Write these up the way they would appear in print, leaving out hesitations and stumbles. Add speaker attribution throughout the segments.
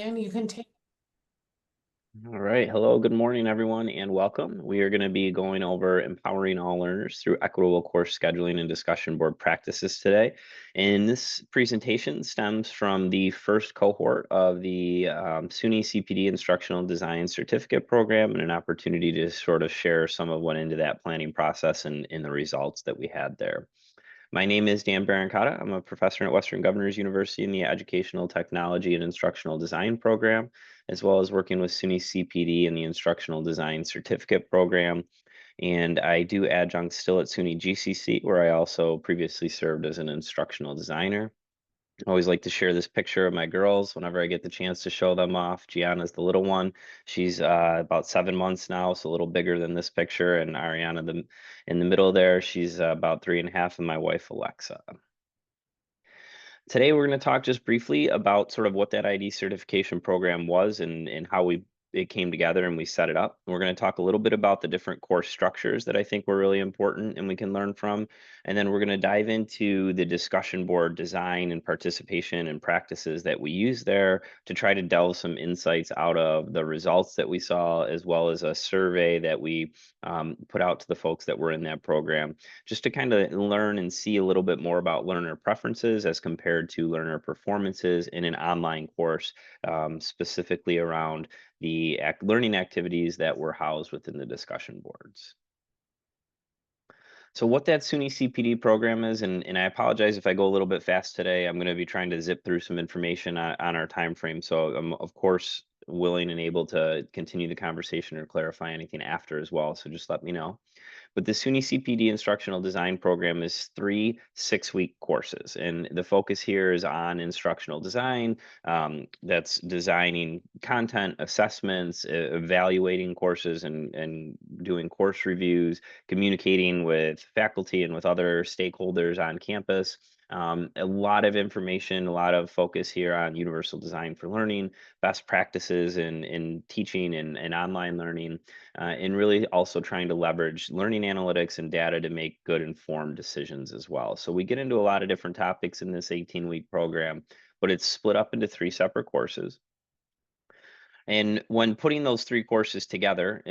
Speaker 1: And you can take.
Speaker 2: All right. Hello, good morning, everyone, and welcome. We are going to be going over empowering all learners through equitable course scheduling and discussion board practices today. And this presentation stems from the first cohort of the SUNY CPD Instructional Design Certificate Program and an opportunity to sort of share some of what into that planning process and in the results that we had there. My name is Dan Barancata. I'm a professor at Western Governors University in the Educational Technology and Instructional Design program, as well as working with SUNY CPD in the Instructional Design Certificate program. And I do adjunct still at SUNY GCC, where I also previously served as an instructional designer. I always like to share this picture of my girls whenever I get the chance to show them off. Gianna's the little one. She's about 7 months now, so a little bigger than this picture. And Ariana, in the middle there, she's about 3.5, and my wife, Alexa. Today, we're going to talk just briefly about sort of what that ID certification program was and how it came together and we set it up. We're going to talk a little bit about the different course structures that I think were really important and we can learn from. And then we're going to dive into the discussion board design and participation and practices that we use there to try to delve some insights out of the results that we saw, as well as a survey that we put out to the folks that were in that program, just to kind of learn and see a little bit more about learner preferences as compared to learner performances in an online course, specifically around the learning activities that were housed within the discussion boards. So what that SUNY CPD program is, and I apologize if I go a little bit fast today. I'm going to be trying to zip through some information on our time frame. So I'm of course willing and able to continue the conversation or clarify anything after as well. So just let me know. But the SUNY CPD instructional design program is 3 6-week courses. And the focus here is on instructional design. That's designing content, assessments, evaluating courses, and doing course reviews, communicating with faculty and with other stakeholders on campus. A lot of information, a lot of focus here on universal design for learning, best practices in teaching and online learning, and really also trying to leverage learning analytics and data to make good informed decisions as well. So we get into a lot of different topics in this 18-week program, but it's split up into 3 separate courses. And when putting those 3 courses together,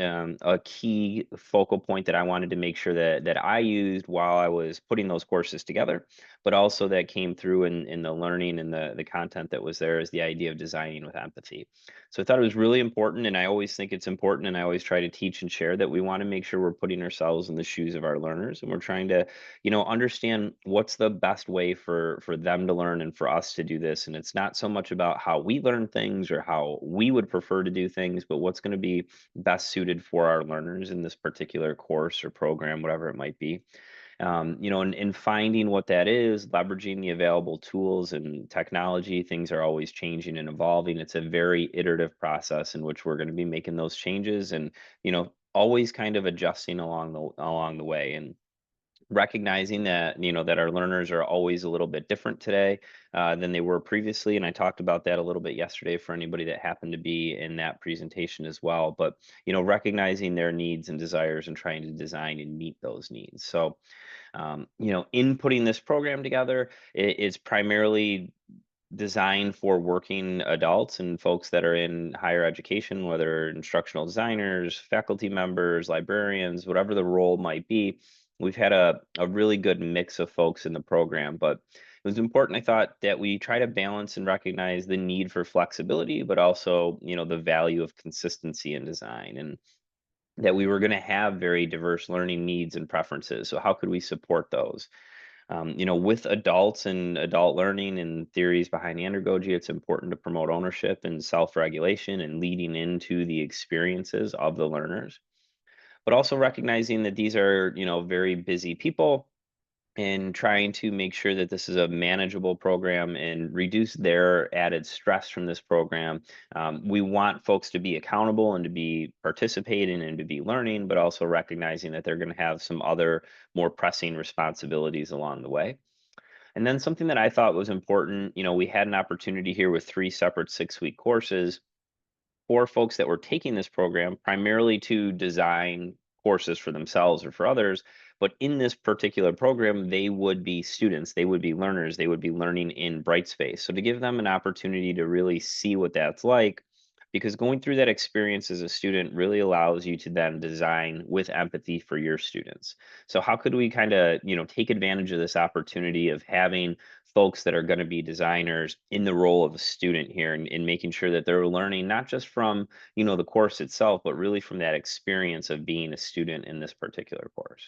Speaker 2: a key focal point that I wanted to make sure that I used while I was putting those courses together, but also that came through in the learning and the content that was there, is the idea of designing with empathy. So I thought it was really important, and I always think it's important, and I always try to teach and share that we want to make sure we're putting ourselves in the shoes of our learners, and we're trying to, understand what's the best way for them to learn and for us to do this. And it's not so much about how we learn things or how we would prefer to do things, but what's going to be best suited for our learners in this particular course or program, whatever it might be. And finding what that is, leveraging the available tools and technology. Things are always changing and evolving. It's a very iterative process in which we're going to be making those changes and, always kind of adjusting along the way. And recognizing that that our learners are always a little bit different today than they were previously, and I talked about that a little bit yesterday for anybody that happened to be in that presentation as well. But recognizing their needs and desires and trying to design and meet those needs. So in putting this program together, it's primarily designed for working adults and folks that are in higher education, whether instructional designers, faculty members, librarians, whatever the role might be. We've had a really good mix of folks in the program, but it was important, I thought, that we try to balance and recognize the need for flexibility, but also, the value of consistency in design, and that we were going to have very diverse learning needs and preferences. So how could we support those? With adults and adult learning and theories behind andragogy, it's important to promote ownership and self-regulation and leading into the experiences of the learners, but also recognizing that these are, very busy people, and trying to make sure that this is a manageable program and reduce their added stress from this program. We want folks to be accountable and to be participating and to be learning, but also recognizing that they're going to have some other more pressing responsibilities along the way. And then something that I thought was important, we had an opportunity here with 3 separate 6-week courses for folks that were taking this program primarily to design courses for themselves or for others, But in this particular program, they would be students, they would be learners, they would be learning in Brightspace. So to give them an opportunity to really see what that's like, because going through that experience as a student really allows you to then design with empathy for your students. So how could we kind of, take advantage of this opportunity of having folks that are going to be designers in the role of a student here, and making sure that they're learning not just from, the course itself, but really from that experience of being a student in this particular course.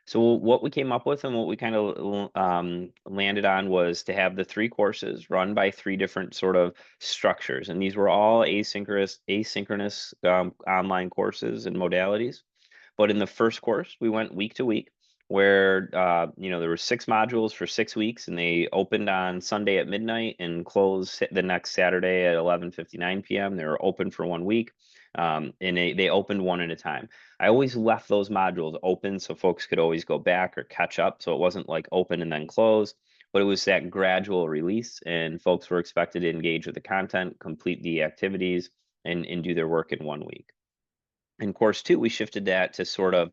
Speaker 2: So what we came up with and what we kind of landed on was to have the three courses run by three different sort of structures, and these were all asynchronous online courses and modalities. But in the first course, we went week to week, where there were 6 modules for 6 weeks, and they opened on Sunday at midnight and closed the next Saturday at 11:59 p.m. They were open for 1 week, and they opened one at a time. I always left those modules open so folks could always go back or catch up. So it wasn't like open and then close, but it was that gradual release, and folks were expected to engage with the content, complete the activities, and do their work in 1 week. In course two, we shifted that to sort of,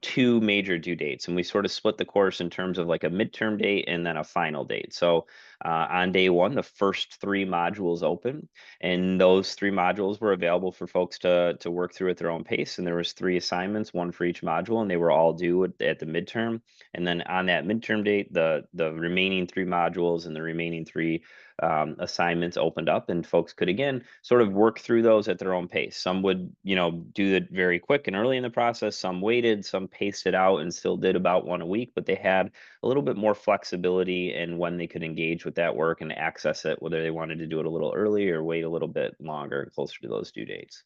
Speaker 2: two major due dates, and we sort of split the course in terms of like a midterm date and then a final date. So on day one, the first 3 modules open, and those 3 modules were available for folks to work through at their own pace. And there was 3 assignments, one for each module, and they were all due at the midterm. And then on that midterm date, the remaining 3 modules and the remaining 3 assignments opened up, and folks could again sort of work through those at their own pace. Some would, do it very quick and early in the process. Some waited, some paced it out and still did about one a week, but they had a little bit more flexibility in when they could engage with that work and access it, whether they wanted to do it a little early or wait a little bit longer, closer to those due dates.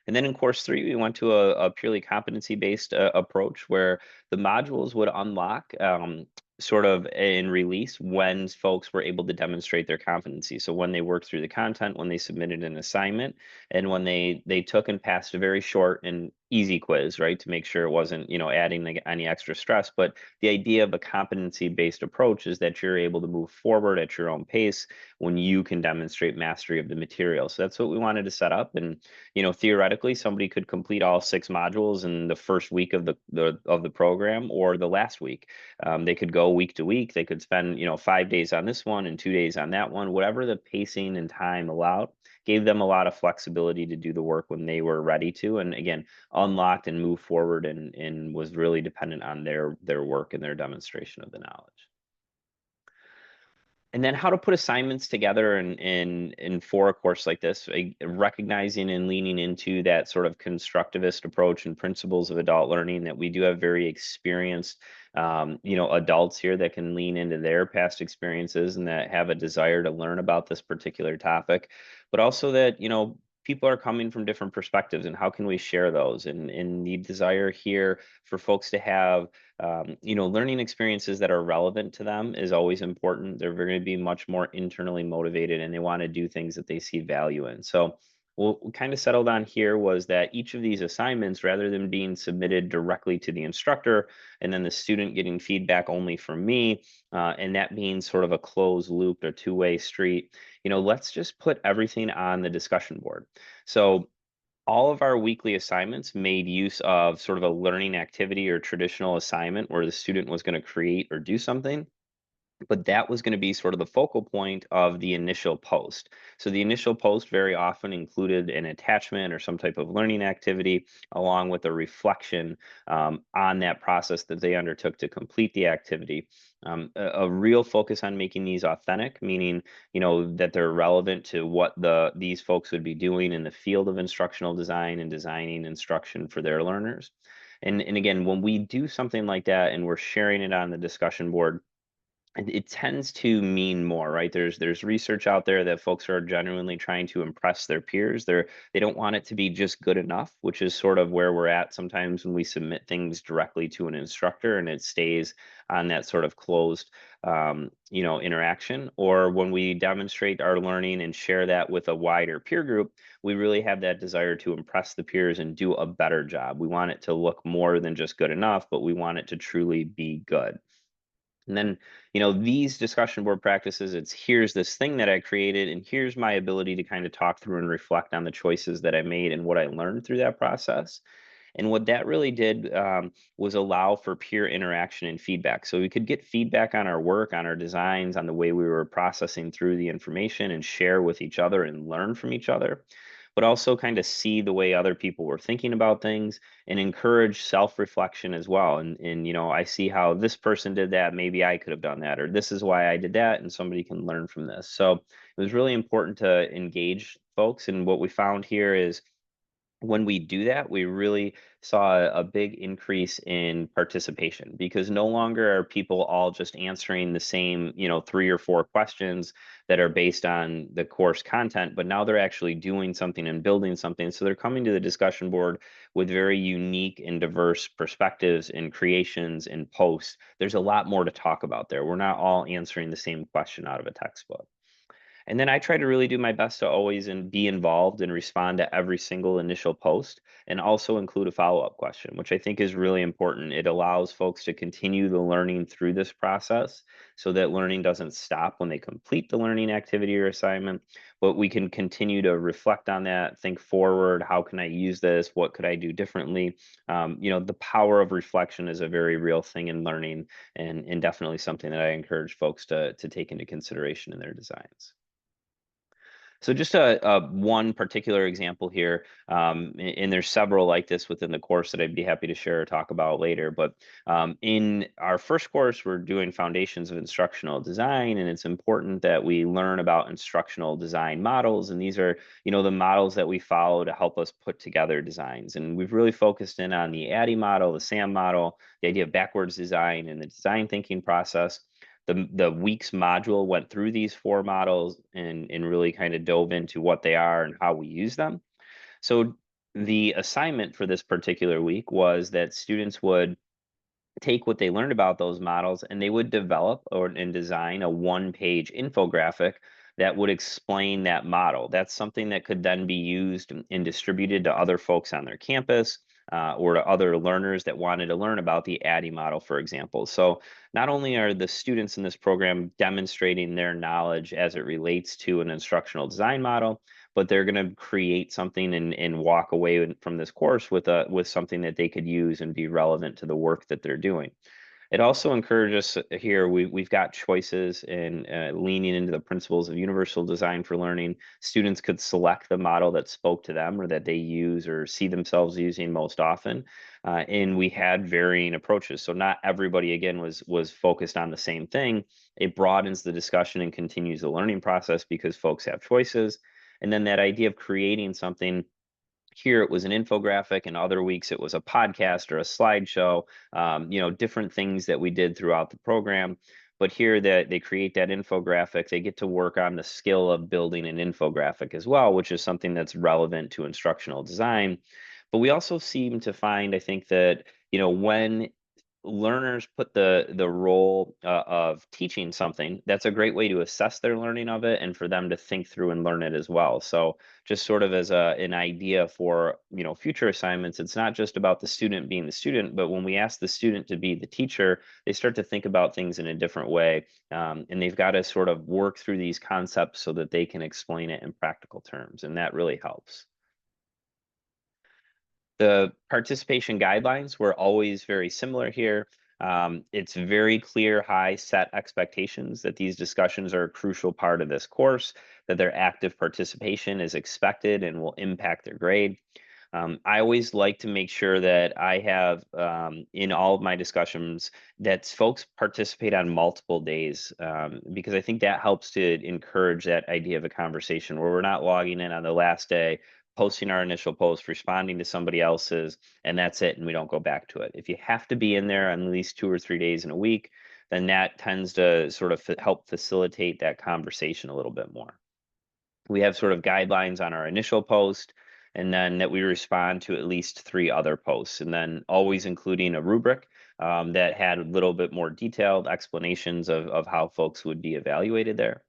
Speaker 2: And then in course three, we went to a purely competency-based approach, where the modules would unlock sort of in release when folks were able to demonstrate their competency. So when they worked through the content, when they submitted an assignment, and when they took and passed a very short and easy quiz, right, to make sure it wasn't, adding any extra stress. But the idea of a competency-based approach is that you're able to move forward at your own pace when you can demonstrate mastery of the material. So that's what we wanted to set up. And theoretically, somebody could complete all 6 modules in the first week of the program, or the last week. They could go week to week. They could spend 5 days on this one and 2 days on that one. Whatever the pacing and time allowed, gave them a lot of flexibility to do the work when they were ready to. And again, unlocked and moved forward, and was really dependent on their work and their demonstration of the knowledge. And then how to put assignments together in for a course like this, recognizing and leaning into that sort of constructivist approach and principles of adult learning, that we do have very experienced, adults here that can lean into their past experiences and that have a desire to learn about this particular topic, but also that, people are coming from different perspectives, and how can we share those, and the desire here for folks to have, learning experiences that are relevant to them is always important. They're going to be much more internally motivated, and they want to do things that they see value in. So what we kind of settled on here was that each of these assignments, rather than being submitted directly to the instructor and then the student getting feedback only from me, and that being sort of a closed loop or two-way street, let's just put everything on the discussion board. So all of our weekly assignments made use of sort of a learning activity or traditional assignment where the student was going to create or do something, but that was going to be sort of the focal point of the initial post. So the initial post very often included an attachment or some type of learning activity, along with a reflection on that process that they undertook to complete the activity. A real focus on making these authentic, meaning, that they're relevant to what these folks would be doing in the field of instructional design and designing instruction for their learners. And again, when we do something like that and we're sharing it on the discussion board, it tends to mean more, right? There's research out there that folks are genuinely trying to impress their peers. They don't want it to be just good enough, which is sort of where we're at sometimes when we submit things directly to an instructor and it stays on that sort of closed, interaction. Or when we demonstrate our learning and share that with a wider peer group, we really have that desire to impress the peers and do a better job. We want it to look more than just good enough, but we want it to truly be good. And then, these discussion board practices, it's here's this thing that I created, and here's my ability to kind of talk through and reflect on the choices that I made and what I learned through that process. And what that really did was allow for peer interaction and feedback. So we could get feedback on our work, on our designs, on the way we were processing through the information and share with each other and learn from each other, but also kind of see the way other people were thinking about things and encourage self-reflection as well. And I see how this person did that, maybe I could have done that, or this is why I did that, and somebody can learn from this. So it was really important to engage folks. And what we found here is when we do that, we really saw a big increase in participation because no longer are people all just answering the same, three or four questions that are based on the course content, but now they're actually doing something and building something. So they're coming to the discussion board with very unique and diverse perspectives and creations and posts. There's a lot more to talk about there. We're not all answering the same question out of a textbook. And then I try to really do my best to always be involved and respond to every single initial post and also include a follow-up question, which I think is really important. It allows folks to continue the learning through this process so that learning doesn't stop when they complete the learning activity or assignment, but we can continue to reflect on that, think forward, how can I use this? What could I do differently? The power of reflection is a very real thing in learning and definitely something that I encourage folks to take into consideration in their designs. So just a one particular example here, and there's several like this within the course that I'd be happy to share or talk about later. But in our first course, we're doing foundations of instructional design, and it's important that we learn about instructional design models. And these are, the models that we follow to help us put together designs. And we've really focused in on the ADDIE model, the SAM model, the idea of backwards design, and the design thinking process. The weeks module went through these four models and really kind of dove into what they are and how we use them. So the assignment for this particular week was that students would take what they learned about those models and they would develop and design a one-page infographic that would explain that model. That's something that could then be used and distributed to other folks on their campus, or to other learners that wanted to learn about the ADDIE model, for example. So not only are the students in this program demonstrating their knowledge as it relates to an instructional design model, but they're going to create something and walk away from this course with something that they could use and be relevant to the work that they're doing. It also encourages here, we've got choices in leaning into the principles of universal design for learning. Students could select the model that spoke to them or that they use or see themselves using most often. And we had varying approaches. So not everybody, again, was focused on the same thing. It broadens the discussion and continues the learning process because folks have choices. And then that idea of creating something, here it was an infographic, and other weeks it was a podcast or a slideshow, different things that we did throughout the program. But here that they create that infographic, they get to work on the skill of building an infographic as well, which is something that's relevant to instructional design. But we also seem to find, I think that, when learners put the role of teaching something, that's a great way to assess their learning of it and for them to think through and learn it as well. So just sort of as an idea for future assignments, it's not just about the student being the student, but when we ask the student to be the teacher, they start to think about things in a different way, and they've got to sort of work through these concepts so that they can explain it in practical terms, and that really helps. The participation guidelines were always very similar here. It's very clear, high set expectations that these discussions are a crucial part of this course, that their active participation is expected and will impact their grade. I always like to make sure that I have, in all of my discussions, that folks participate on multiple days, because I think that helps to encourage that idea of a conversation where we're not logging in on the last day, posting our initial post, responding to somebody else's, and that's it, and we don't go back to it. If you have to be in there on at least 2 or 3 days in a week, then that tends to sort of help facilitate that conversation a little bit more. We have sort of guidelines on our initial post, and then that we respond to at least 3 other posts, and then always including a rubric that had a little bit more detailed explanations of how folks would be evaluated there.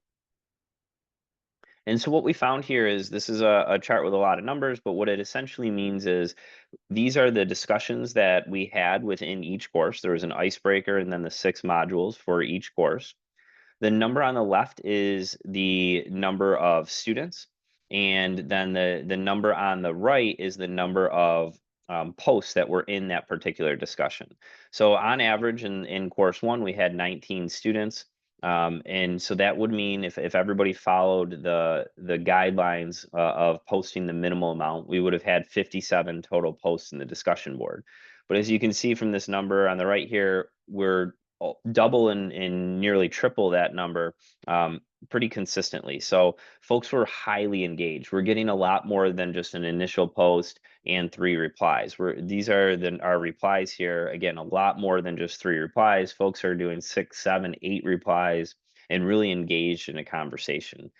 Speaker 2: And so what we found here is this is a chart with a lot of numbers, but what it essentially means is these are the discussions that we had within each course. There was an icebreaker and then the 6 modules for each course. The number on the left is the number of students, and then the number on the right is the number of posts that were in that particular discussion. So on average in course one, we had 19 students. And so that would mean if everybody followed the guidelines of posting the minimal amount, we would have had 57 total posts in the discussion board. But as you can see from this number on the right here, we're double and nearly triple that number pretty consistently. So folks were highly engaged. We're getting a lot more than just an initial post and 3 replies. These are our replies here. Again, a lot more than just 3 replies. Folks are doing 6, 7, 8 replies and really engaged in a conversation.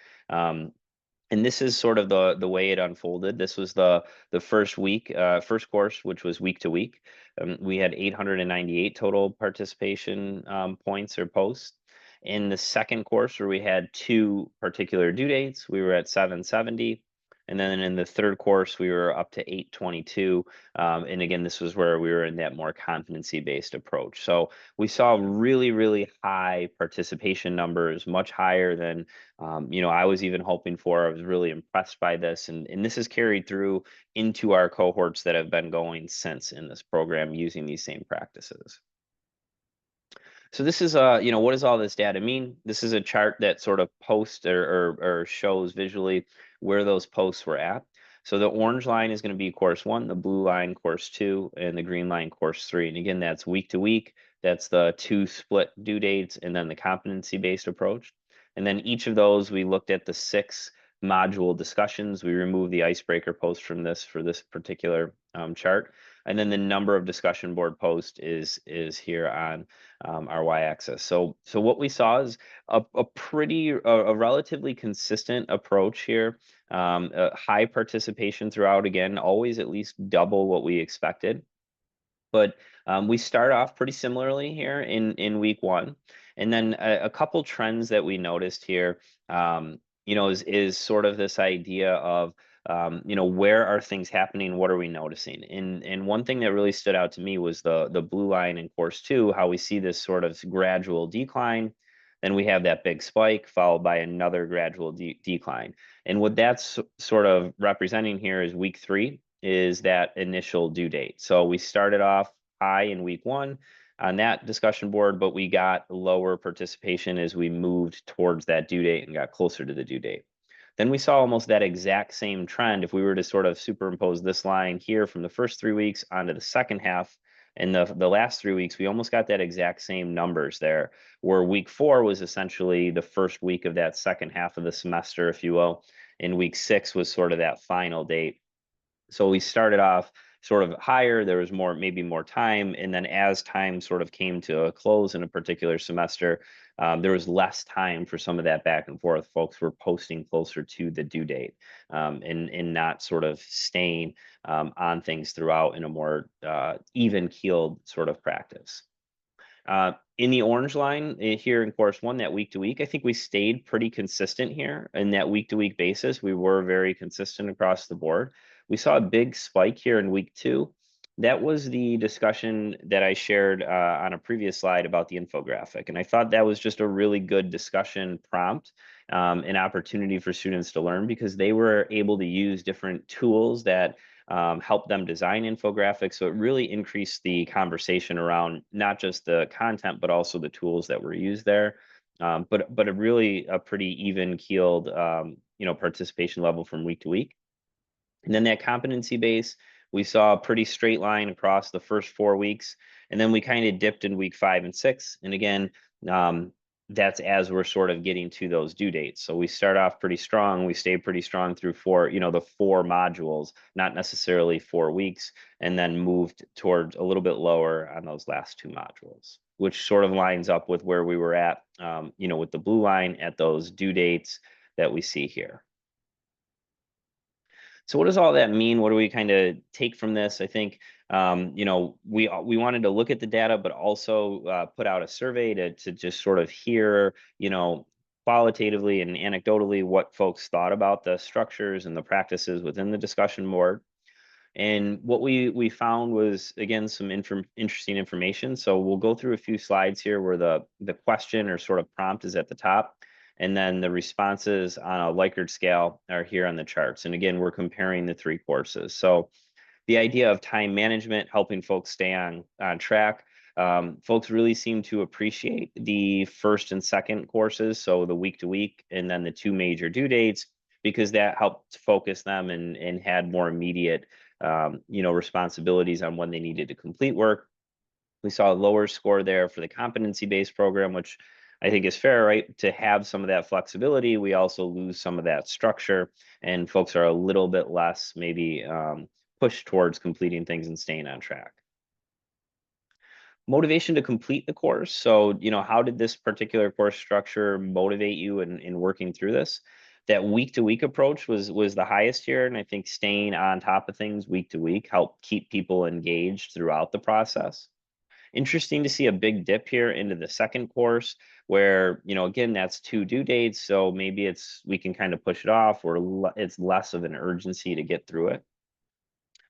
Speaker 2: And this is sort of the way it unfolded. This was the first week, first course, which was week to week. We had 898 total participation points or posts. In the second course, where we had 2 particular due dates, we were at 770. And then in the third course, we were up to 822. And again, this was where we were in that more competency-based approach. So we saw really, really high participation numbers, much higher than I was even hoping for. I was really impressed by this, and this has carried through into our cohorts that have been going since in this program using these same practices. So this is, what does all this data mean? This is a chart that sort of posts or shows visually where those posts were at. So the orange line is going to be course 1, the blue line course 2, and the green line course 3. And again, that's week to week. That's the 2 split due dates, and then the competency-based approach. And then each of those, we looked at the 6 module discussions. We removed the icebreaker post from this for this particular chart. And then the number of discussion board posts is here on our y-axis. So what we saw is a relatively consistent approach here. High participation throughout, again, always at least double what we expected. But we start off pretty similarly here in week 1. And then a couple trends that we noticed here, is sort of this idea of, where are things happening? What are we noticing? And one thing that really stood out to me was the blue line in course 2, how we see this sort of gradual decline. Then we have that big spike followed by another gradual decline. And what that's sort of representing here is week 3 is that initial due date. So we started off high in week 1 on that discussion board, but we got lower participation as we moved towards that due date and got closer to the due date. Then we saw almost that exact same trend if we were to sort of superimpose this line here from the first 3 weeks onto the second half. In the last 3 weeks, we almost got that exact same numbers there, where week 4 was essentially the first week of that second half of the semester, if you will, and week 6 was sort of that final date. So we started off sort of higher, there was maybe more time, and then as time sort of came to a close in a particular semester, there was less time for some of that back and forth. Folks were posting closer to the due date, and not sort of staying on things throughout in a more even-keeled sort of practice. In the orange line here in course 1, that week to week, I think we stayed pretty consistent here in that week to week basis. We were very consistent across the board. We saw a big spike here in week 2. That was the discussion that I shared on a previous slide about the infographic. And I thought that was just a really good discussion prompt, an opportunity for students to learn, because they were able to use different tools that help them design infographics. So it really increased the conversation around not just the content, but also the tools that were used there. But a pretty even keeled, participation level from week to week. And then that competency base, we saw a pretty straight line across the first 4 weeks. And then we kind of dipped in week 5 and 6. And again, that's as we're sort of getting to those due dates. So we start off pretty strong. We stay pretty strong through the 4 modules, not necessarily 4 weeks, and then moved towards a little bit lower on those last 2 modules, which sort of lines up with where we were at, with the blue line at those due dates that we see here. So what does all that mean? What do we kind of take from this? I think, we wanted to look at the data, but also put out a survey to just sort of hear, qualitatively and anecdotally what folks thought about the structures and the practices within the discussion board. And what we found was, again, some interesting information. So we'll go through a few slides here where the question or sort of prompt is at the top. And then the responses on a Likert scale are here on the charts. And again, we're comparing the 3 courses. So The idea of time management, helping folks stay on track. Folks really seem to appreciate the first and second courses, so the week to week, and then the two major due dates, because that helped focus them and had more immediate, responsibilities on when they needed to complete work. We saw a lower score there for the competency-based program, which I think is fair, right? To have some of that flexibility, we also lose some of that structure, and folks are a little bit less maybe pushed towards completing things and staying on track. Motivation to complete the course. So, how did this particular course structure motivate you in working through this? That week to week approach was the highest here, and I think staying on top of things week to week helped keep people engaged throughout the process. Interesting to see a big dip here into the second course where, again, that's two due dates. So maybe we can kind of push it off, or it's less of an urgency to get through it.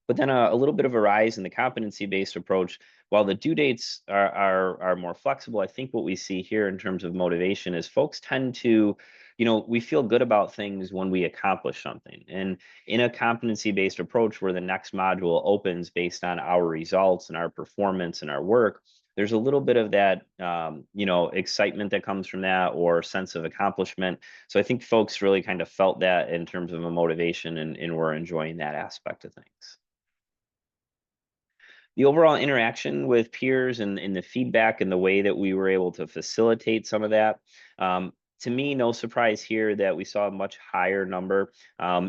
Speaker 2: But then a little bit of a rise in the competency-based approach. While the due dates are more flexible, I think what we see here in terms of motivation is folks tend to, we feel good about things when we accomplish something. And in a competency-based approach, where the next module opens based on our results and our performance and our work, there's a little bit of that, excitement that comes from that, or sense of accomplishment. So I think folks really kind of felt that in terms of a motivation, and were enjoying that aspect of things. The overall interaction with peers, and the feedback and the way that we were able to facilitate some of that. To me, no surprise here that we saw a much higher number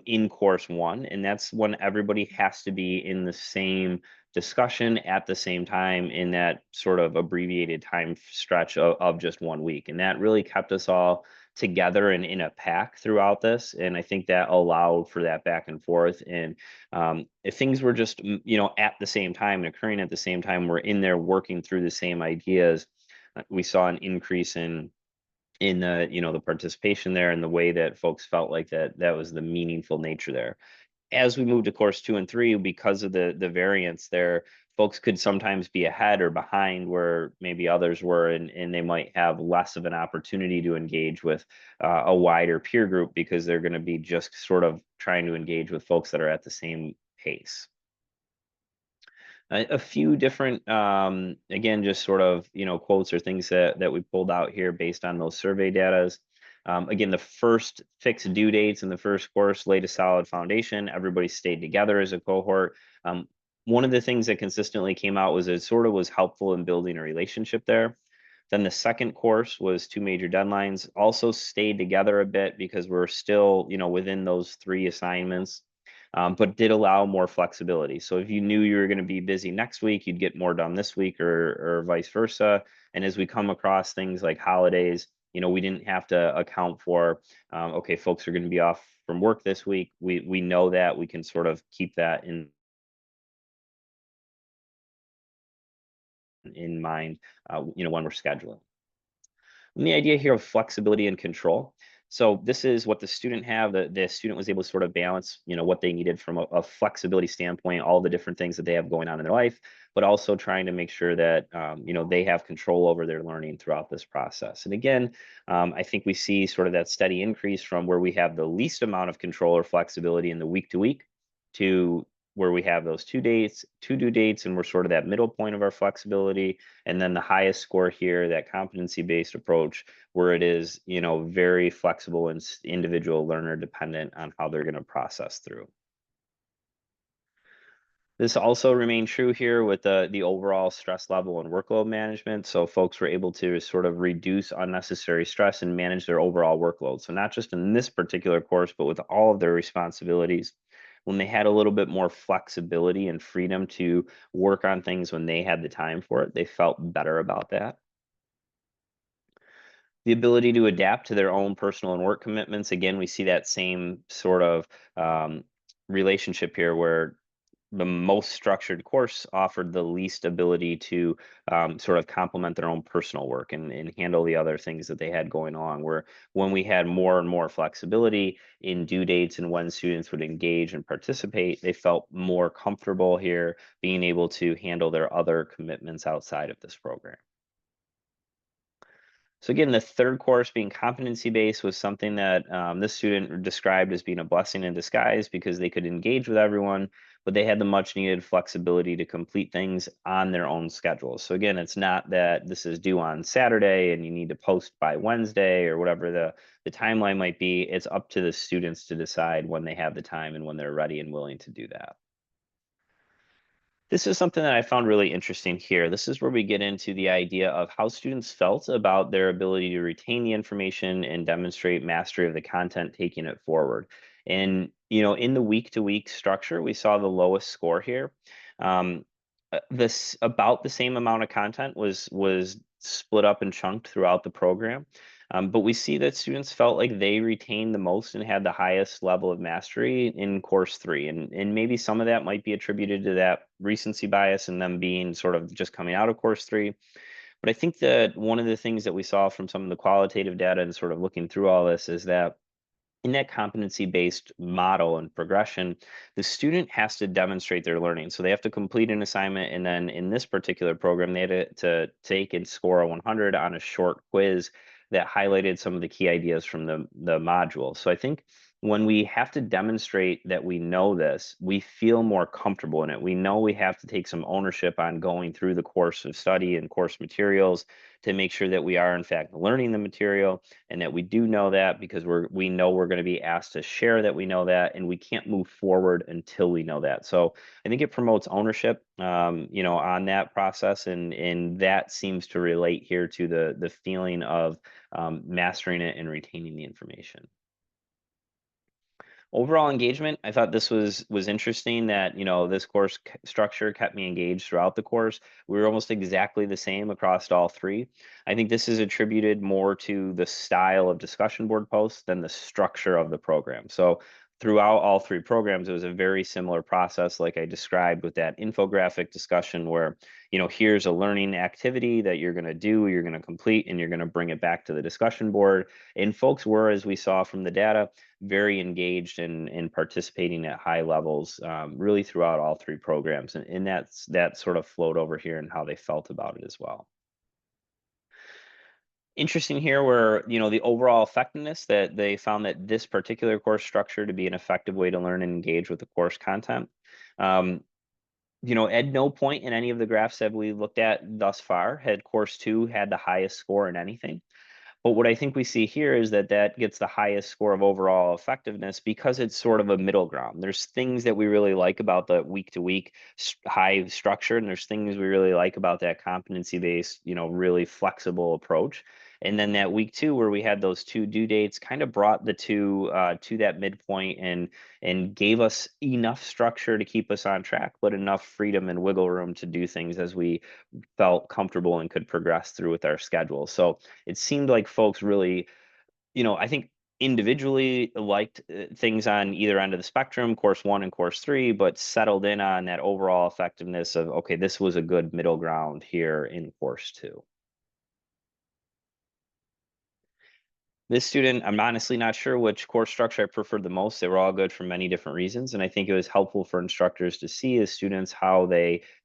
Speaker 2: in course one, and that's when everybody has to be in the same discussion at the same time in that sort of abbreviated time stretch of just 1 week. And that really kept us all together and in a pack throughout this. And I think that allowed for that back and forth. And if things were just at the same time and occurring at the same time, we're in there working through the same ideas. We saw an increase in the the participation there, and the way that folks felt like that was the meaningful nature there. As we moved to course two and three, because of the variance there, folks could sometimes be ahead or behind where maybe others were, and they might have less of an opportunity to engage with a wider peer group, because they're going to be just sort of trying to engage with folks that are at the same pace. A few different, again, just sort of, quotes or things that we pulled out here based on those survey datas. Again, the first fixed due dates in the first course laid a solid foundation. Everybody stayed together as a cohort. One of the things that consistently came out was it sort of was helpful in building a relationship there. Then the second course was two major deadlines, also stayed together a bit because we're still, within those three assignments, but did allow more flexibility. So if you knew you were going to be busy next week, you'd get more done this week, or vice versa. And as we come across things like holidays, we didn't have to account for, okay, folks are going to be off from work this week. We know that we can sort of keep that in mind, when we're scheduling. And the idea here of flexibility and control. So this is what the student have. The student was able to sort of balance, what they needed from a flexibility standpoint, all the different things that they have going on in their life, but also trying to make sure that, they have control over their learning throughout this process. And again, I think we see sort of that steady increase from where we have the least amount of control or flexibility in the week to week, to where we have those two due dates, and we're sort of that middle point of our flexibility. And then the highest score here, that competency-based approach, where it is, very flexible and individual learner dependent on how they're going to process through. This also remained true here with the overall stress level and workload management. So folks were able to sort of reduce unnecessary stress and manage their overall workload. So not just in this particular course, but with all of their responsibilities. When they had a little bit more flexibility and freedom to work on things when they had the time for it, they felt better about that. The ability to adapt to their own personal and work commitments. Again, we see that same sort of relationship here, where the most structured course offered the least ability to sort of complement their own personal work, and handle the other things that they had going on. Where when we had more and more flexibility in due dates and when students would engage and participate, they felt more comfortable here being able to handle their other commitments outside of this program. So again, the third course being competency-based was something that this student described as being a blessing in disguise because they could engage with everyone, but they had the much needed flexibility to complete things on their own schedule. So again, it's not that this is due on Saturday and you need to post by Wednesday or whatever the timeline might be. It's up to the students to decide when they have the time and when they're ready and willing to do that. This is something that I found really interesting here. This is where we get into the idea of how students felt about their ability to retain the information and demonstrate mastery of the content, taking it forward. And, in the week to week structure, we saw the lowest score here. Um, this about the same amount of content was split up and chunked throughout the program. But we see that students felt like they retained the most and had the highest level of mastery in course three. And maybe some of that might be attributed to that recency bias and them being sort of just coming out of course three. But I think that one of the things that we saw from some of the qualitative data and sort of looking through all this is that in that competency based model and progression, the student has to demonstrate their learning. So they have to complete an assignment. And then in this particular program, they had to take and score a 100 on a short quiz that highlighted some of the key ideas from the module. So I think when we have to demonstrate that we know this, we feel more comfortable in it. We know we have to take some ownership on going through the course of study and course materials to make sure that we are, in fact, learning the material and that we do know that because we know we're going to be asked to share that we know that, and we can't move forward until we know that. So I think it promotes ownership, on that process, and that seems to relate here to the feeling of mastering it and retaining the information. Overall engagement, I thought this was interesting that, this course structure kept me engaged throughout the course. We were almost exactly the same across all three. I think this is attributed more to the style of discussion board posts than the structure of the program. So throughout all three programs, it was a very similar process, like I described with that infographic discussion where, here's a learning activity that you're going to do, you're going to complete, and you're going to bring it back to the discussion board. And folks were, as we saw from the data, very engaged in participating at high levels, really throughout all three programs, and that sort of flowed over here and how they felt about it as well. Interesting here where, the overall effectiveness that they found that this particular course structure to be an effective way to learn and engage with the course content. Um, at no point in any of the graphs that we looked at thus far had course two had the highest score in anything. But what I think we see here is that that gets the highest score of overall effectiveness because it's sort of a middle ground. There's things that we really like about the week to week high structure, and there's things we really like about that competency based, really flexible approach. And then that week two, where we had those two due dates, kind of brought the two to that midpoint and gave us enough structure to keep us on track, but enough freedom and wiggle room to do things as we felt comfortable and could progress through with our schedule. So it seemed like folks really, I think individually liked things on either end of the spectrum, course one and course three, but settled in on that overall effectiveness of, okay, this was a good middle ground here in course two. This student, I'm honestly not sure which course structure I preferred the most. They were all good for many different reasons, and I think it was helpful for instructors to see as students how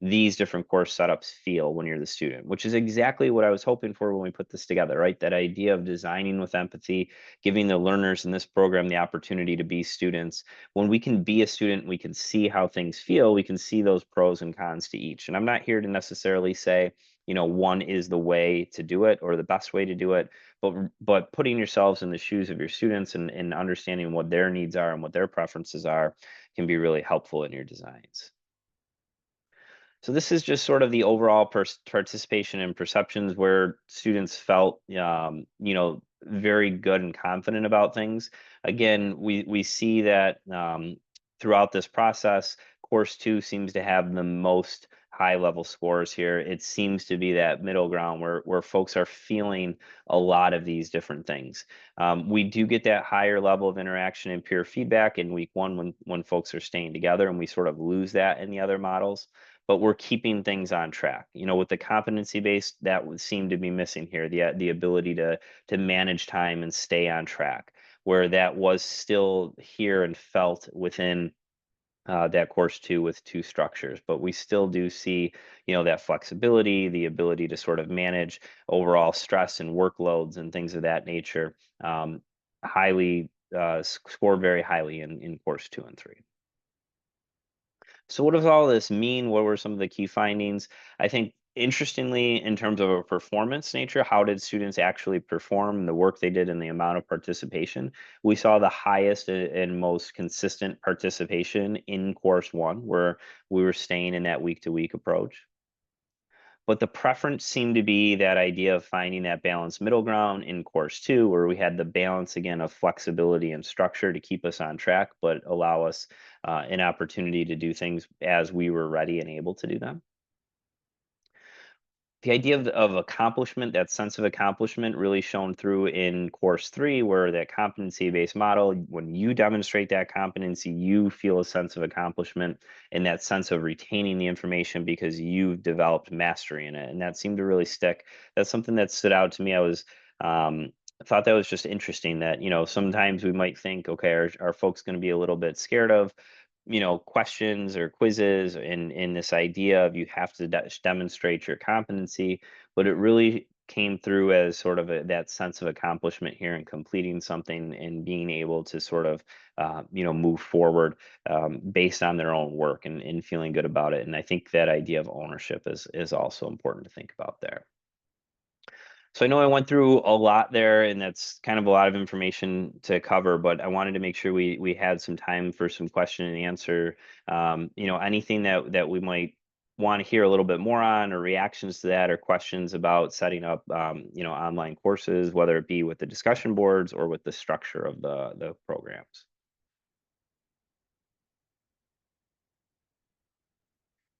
Speaker 2: these different course setups feel when you're the student, which is exactly what I was hoping for when we put this together, right? That idea of designing with empathy, giving the learners in this program the opportunity to be students. When we can be a student, we can see how things feel. We can see those pros and cons to each. And I'm not here to necessarily say, one is the way to do it or the best way to do it, but putting yourselves in the shoes of your students and understanding what their needs are and what their preferences are can be really helpful in your designs. So this is just sort of the overall participation and perceptions where students felt, very good and confident about things. Again, we see that throughout this process, course two seems to have the most high level scores here. It seems to be that middle ground where folks are feeling a lot of these different things. We do get that higher level of interaction and peer feedback in week one when folks are staying together, and we sort of lose that in the other models, but we're keeping things on track. With the competency based, that would seem to be missing here, the ability to manage time and stay on track, where that was still here and felt within that course two with two structures, but we still do see, that flexibility, the ability to sort of manage overall stress and workloads and things of that nature. Highly scored very highly in course two and three. So what does all this mean? What were some of the key findings? I think interestingly, in terms of a performance nature, how did students actually perform the work they did and the amount of participation? We saw the highest and most consistent participation in course one, where we were staying in that week to week approach. But the preference seemed to be that idea of finding that balanced middle ground in course two, where we had the balance again of flexibility and structure to keep us on track, but allow us an opportunity to do things as we were ready and able to do them. The idea of accomplishment, that sense of accomplishment, really shone through in course three, where that competency based model, when you demonstrate that competency, you feel a sense of accomplishment and that sense of retaining the information because you've developed mastery in it. And that seemed to really stick. That's something that stood out to me. Um, thought that was just interesting that, sometimes we might think, okay, are folks going to be a little bit scared of questions or quizzes in this idea of you have to demonstrate your competency, but it really came through as sort of that sense of accomplishment here and completing something and being able to sort of move forward based on their own work and feeling good about it. And I think that idea of ownership is also important to think about there. So I know I went through a lot there, and that's kind of a lot of information to cover, but I wanted to make sure we had some time for some question and answer. Anything that we might want to hear a little bit more on, or reactions to that, or questions about setting up, online courses, whether it be with the discussion boards or with the structure of the programs.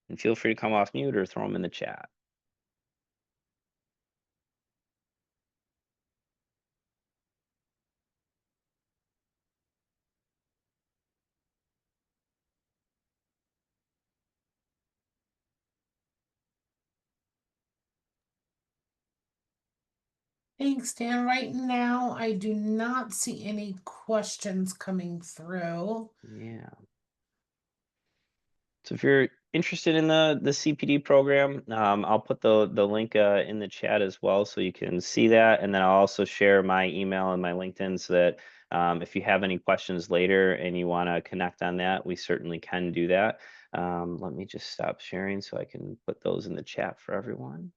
Speaker 2: And feel free to come off mute or throw them in the chat.
Speaker 1: Thanks, Dan. Right now, I do not see any questions coming through.
Speaker 2: Yeah. So if you're interested in the CPD program, I'll put the link in the chat as well, so you can see that, and then I'll also share my email and my LinkedIn so that if you have any questions later and you want to connect on that, we certainly can do that. Let me just stop sharing so I can put those in the chat for everyone.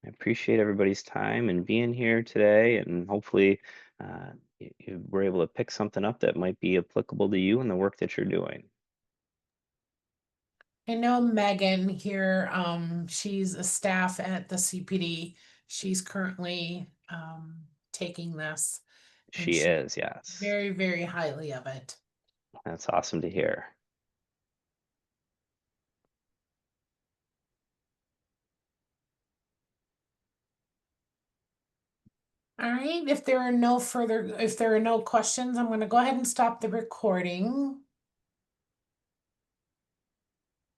Speaker 2: I appreciate everybody's time and being here today, and hopefully you were able to pick something up that might be applicable to you and the work that you're doing.
Speaker 1: I know Megan here, she's a staff at the CPD. She's currently taking this, and
Speaker 2: She
Speaker 1: she
Speaker 2: is, yes.
Speaker 1: very, very highly of it.
Speaker 2: That's awesome to hear.
Speaker 1: All right, if there are no questions, I'm going to go ahead and stop the recording.